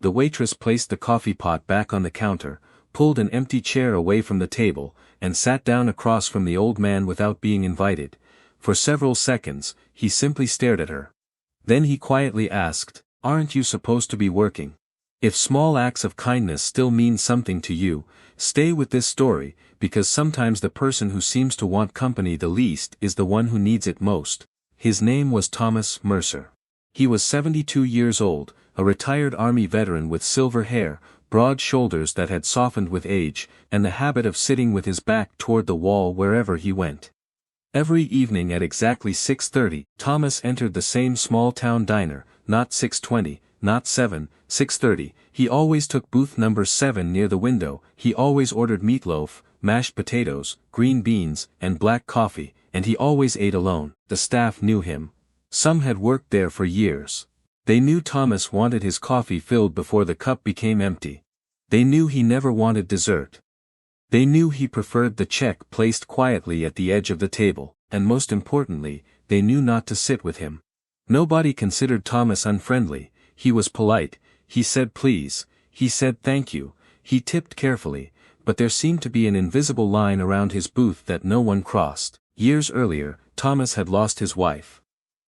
The waitress placed the coffee pot back on the counter, pulled an empty chair away from the table, and sat down across from the old man without being invited. For several seconds, he simply stared at her. Then he quietly asked, "Aren't you supposed to be working? If small acts of kindness still mean something to you, stay with this story, because sometimes the person who seems to want company the least is the one who needs it most." His name was Thomas Mercer. He was 72 years old, a retired Army veteran with silver hair, broad shoulders that had softened with age, and the habit of sitting with his back toward the wall wherever he went. Every evening at exactly 6:30, Thomas entered the same small-town diner, not 6:20, not 7, 6:30, he always took booth number 7 near the window, he always ordered meatloaf, mashed potatoes, green beans, and black coffee, and he always ate alone. The staff knew him. Some had worked there for years. They knew Thomas wanted his coffee filled before the cup became empty. They knew he never wanted dessert. They knew he preferred the check placed quietly at the edge of the table, and most importantly, they knew not to sit with him. Nobody considered Thomas unfriendly. He was polite, he said please, he said thank you, he tipped carefully, but there seemed to be an invisible line around his booth that no one crossed. Years earlier, Thomas had lost his wife,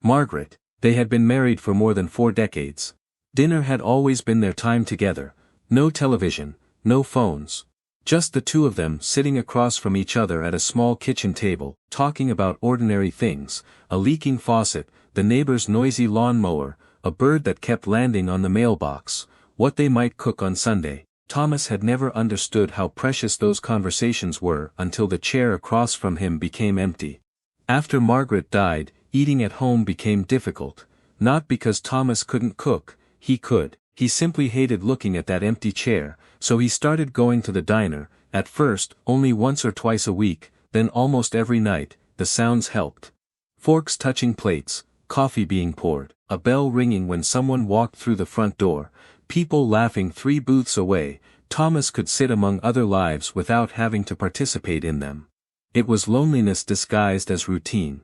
Margaret. They had been married for more than 4 decades. Dinner had always been their time together, no television, no phones. Just the two of them sitting across from each other at a small kitchen table, talking about ordinary things, a leaking faucet, the neighbor's noisy lawnmower, a bird that kept landing on the mailbox, what they might cook on Sunday. Thomas had never understood how precious those conversations were until the chair across from him became empty. After Margaret died, eating at home became difficult, not because Thomas couldn't cook, he could, he simply hated looking at that empty chair, so he started going to the diner, at first only once or twice a week, then almost every night. The sounds helped. Forks touching plates, coffee being poured, a bell ringing when someone walked through the front door, people laughing 3 booths away. Thomas could sit among other lives without having to participate in them. It was loneliness disguised as routine.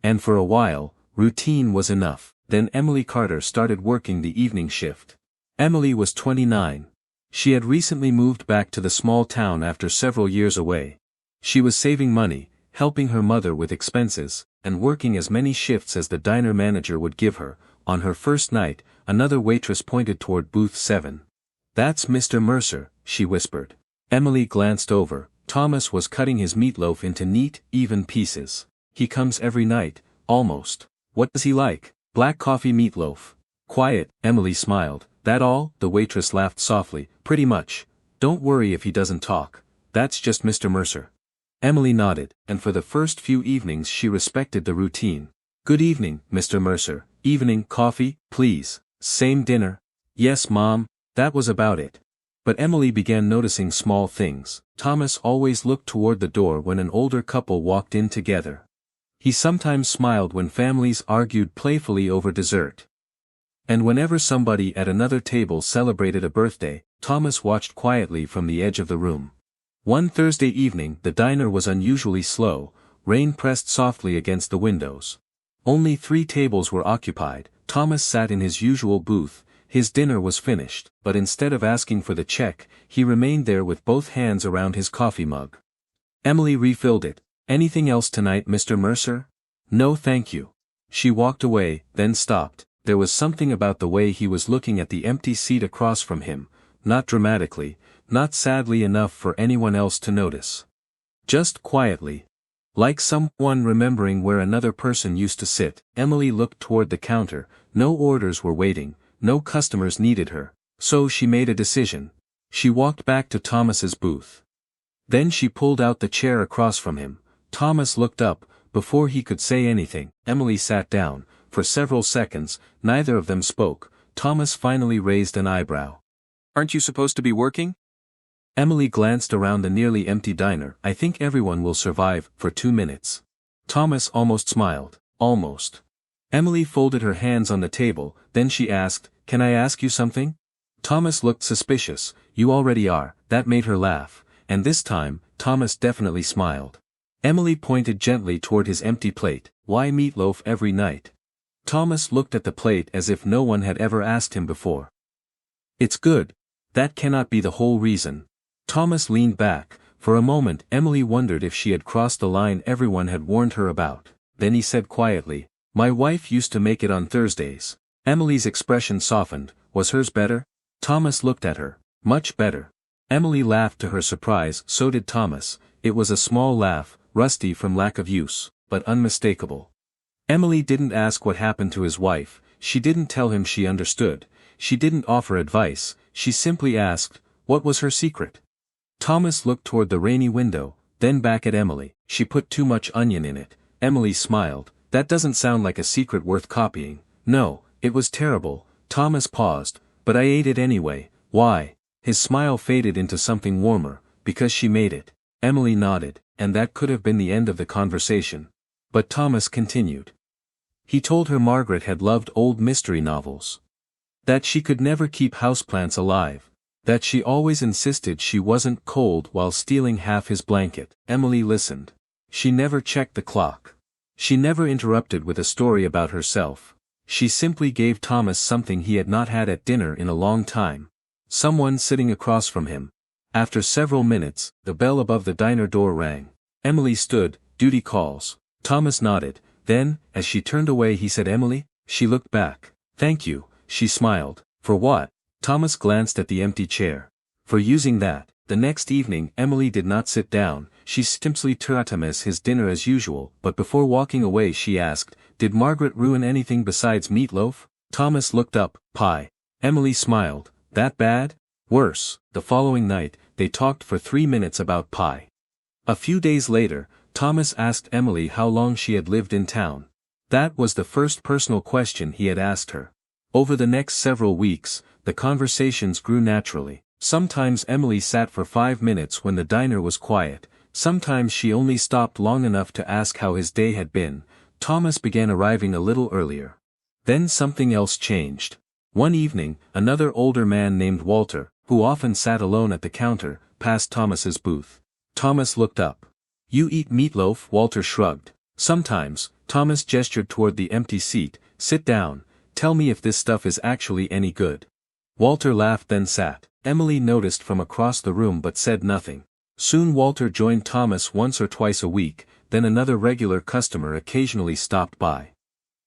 And for a while, routine was enough. Then Emily Carter started working the evening shift. Emily was 29. She had recently moved back to the small town after several years away. She was saving money, helping her mother with expenses, and working as many shifts as the diner manager would give her. On her first night, another waitress pointed toward booth 7. "That's Mr. Mercer," she whispered. Emily glanced over. Thomas was cutting his meatloaf into neat, even pieces. "He comes every night, almost. What does he like?" "Black coffee meatloaf." "Quiet," Emily smiled. "That all?" The waitress laughed softly. "Pretty much. Don't worry if he doesn't talk. That's just Mr. Mercer." Emily nodded, and for the first few evenings she respected the routine. "Good evening, Mr. Mercer. Evening coffee, please. Same dinner?" "Yes, Mom." That was about it. But Emily began noticing small things. Thomas always looked toward the door when an older couple walked in together. He sometimes smiled when families argued playfully over dessert. And whenever somebody at another table celebrated a birthday, Thomas watched quietly from the edge of the room. One Thursday evening the diner was unusually slow, rain pressed softly against the windows. Only 3 tables were occupied. Thomas sat in his usual booth. His dinner was finished, but instead of asking for the check, he remained there with both hands around his coffee mug. Emily refilled it. "Anything else tonight, Mr. Mercer?" "No thank you." She walked away, then stopped. There was something about the way he was looking at the empty seat across from him, not dramatically, not sadly enough for anyone else to notice. Just quietly. Like someone remembering where another person used to sit. Emily looked toward the counter. No orders were waiting, no customers needed her, so she made a decision. She walked back to Thomas's booth. Then she pulled out the chair across from him. Thomas looked up. Before he could say anything, Emily sat down. For several seconds, neither of them spoke. Thomas finally raised an eyebrow. "Aren't you supposed to be working?" Emily glanced around the nearly empty diner. "I think everyone will survive for 2 minutes." Thomas almost smiled. Almost. Emily folded her hands on the table, then she asked, "Can I ask you something?" Thomas looked suspicious. "You already are." That made her laugh, and this time, Thomas definitely smiled. Emily pointed gently toward his empty plate. "Why meatloaf every night?" Thomas looked at the plate as if no one had ever asked him before. It's good. That cannot be the whole reason. Thomas leaned back. For a moment Emily wondered if she had crossed the line everyone had warned her about. Then he said quietly, "My wife used to make it on Thursdays." Emily's expression softened. Was hers better? Thomas looked at her. Much better. Emily laughed to her surprise, so did Thomas. It was a small laugh, rusty from lack of use, but unmistakable. Emily didn't ask what happened to his wife, she didn't tell him she understood, she didn't offer advice, she simply asked, what was her secret? Thomas looked toward the rainy window, then back at Emily. She put too much onion in it. Emily smiled. That doesn't sound like a secret worth copying. No, it was terrible. Thomas paused. But I ate it anyway. Why? His smile faded into something warmer. Because she made it. Emily nodded, and that could have been the end of the conversation. But Thomas continued. He told her Margaret had loved old mystery novels. That she could never keep houseplants alive. That she always insisted she wasn't cold while stealing half his blanket. Emily listened. She never checked the clock. She never interrupted with a story about herself. She simply gave Thomas something he had not had at dinner in a long time. Someone sitting across from him. After several minutes, the bell above the diner door rang. Emily stood. Duty calls. Thomas nodded. Then, as she turned away he said, Emily? She looked back. Thank you, she smiled. For what? Thomas glanced at the empty chair. For using that. The next evening Emily did not sit down, she simply took Thomas his dinner as usual, but before walking away she asked, did Margaret ruin anything besides meatloaf? Thomas looked up. Pie. Emily smiled. That bad? Worse. The following night, they talked for 3 minutes about pie. A few days later, Thomas asked Emily how long she had lived in town. That was the first personal question he had asked her. Over the next several weeks, the conversations grew naturally. Sometimes Emily sat for 5 minutes when the diner was quiet, sometimes she only stopped long enough to ask how his day had been. Thomas began arriving a little earlier. Then something else changed. One evening, another older man named Walter, who often sat alone at the counter, passed Thomas's booth. Thomas looked up. You eat meatloaf? Walter shrugged. Sometimes. Thomas gestured toward the empty seat. Sit down. Tell me if this stuff is actually any good. Walter laughed then sat. Emily noticed from across the room but said nothing. Soon Walter joined Thomas once or twice a week, then another regular customer occasionally stopped by.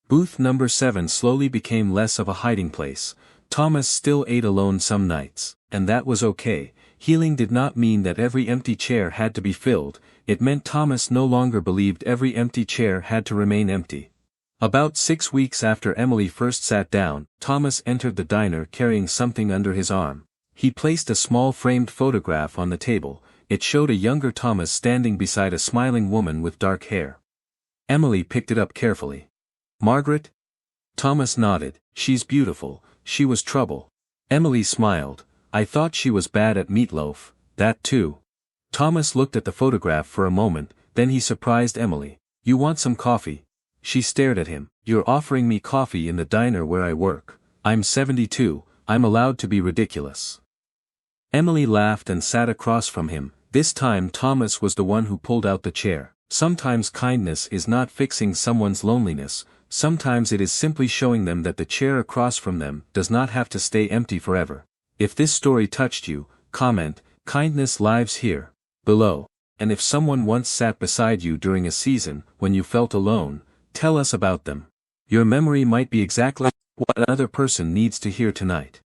Booth number 7 slowly became less of a hiding place. Thomas still ate alone some nights, and that was okay. Healing did not mean that every empty chair had to be filled, it meant Thomas no longer believed every empty chair had to remain empty. About 6 weeks after Emily first sat down, Thomas entered the diner carrying something under his arm. He placed a small framed photograph on the table. It showed a younger Thomas standing beside a smiling woman with dark hair. Emily picked it up carefully. Margaret? Thomas nodded. She's beautiful. She was trouble. Emily smiled. I thought she was bad at meatloaf. That too. Thomas looked at the photograph for a moment, then he surprised Emily. You want some coffee? She stared at him. You're offering me coffee in the diner where I work. I'm 72, I'm allowed to be ridiculous. Emily laughed and sat across from him. This time Thomas was the one who pulled out the chair. Sometimes kindness is not fixing someone's loneliness, sometimes it is simply showing them that the chair across from them does not have to stay empty forever. If this story touched you, comment, kindness lives here, below. And if someone once sat beside you during a season when you felt alone, tell us about them. Your memory might be exactly what another person needs to hear tonight.